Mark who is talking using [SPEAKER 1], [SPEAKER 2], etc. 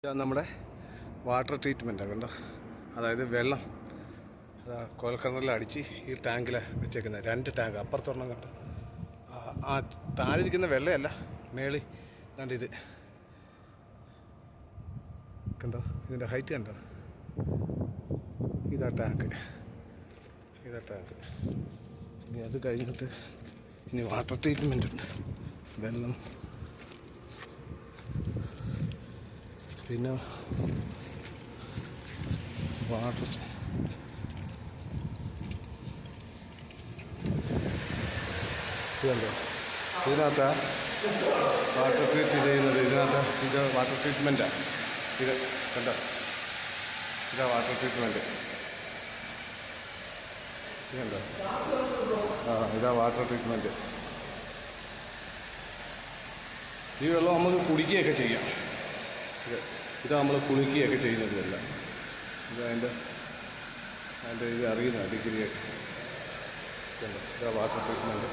[SPEAKER 1] ഇതാണ് നമ്മുടെ വാട്ടർ ട്രീറ്റ്മെൻറ്റാണ് കണ്ടോ. അതായത് വെള്ളം അതാ കുഴൽക്കിണറിൽ അടിച്ച് ഈ ടാങ്കിൽ വെച്ചേക്കുന്നത്. 2 ടാങ്ക് അപ്പുറത്തൊരെണ്ണം കണ്ടോ. ആ താഴെ ഇരിക്കുന്ന വെള്ളമല്ല, മേളി കണ്ട് ഇത് കണ്ടോ, ഇതിൻ്റെ ഹൈറ്റ് കണ്ടോ. ഇതാ ടാങ്ക്. ഇനി അത് കഴിഞ്ഞിട്ട് ഇനി വാട്ടർ ട്രീറ്റ്മെൻ്റ് ഉണ്ട്. വെള്ളം പിന്നെ വാട്ടർ ഇതല്ലോ, ഇതിനകത്ത് വാട്ടർ ട്രീറ്റ് ചെയ്യുന്നത്. ഇത് വാട്ടർ ട്രീറ്റ്മെൻറ്റാണ്. ഇത് കണ്ടോ, ഇതാ വാട്ടർ ട്രീറ്റ്മെൻറ്റ്. ഇതുണ്ടോ, ഇതാ വാട്ടർ ട്രീറ്റ്മെൻറ്റ്. ഈ വെള്ളം നമുക്ക് കുടിക്കുകയൊക്കെ ചെയ്യാം. ഇത് നമ്മൾ കുളിക്കുകയൊക്കെ ചെയ്യുന്നതല്ല. ഇത് അതിൻ്റെ ഇത് അറിയുന്ന ഡിഗ്രിയൊക്കെ. ഇതാ വാട്ടർ ട്രീറ്റ്മെൻറ്റ്.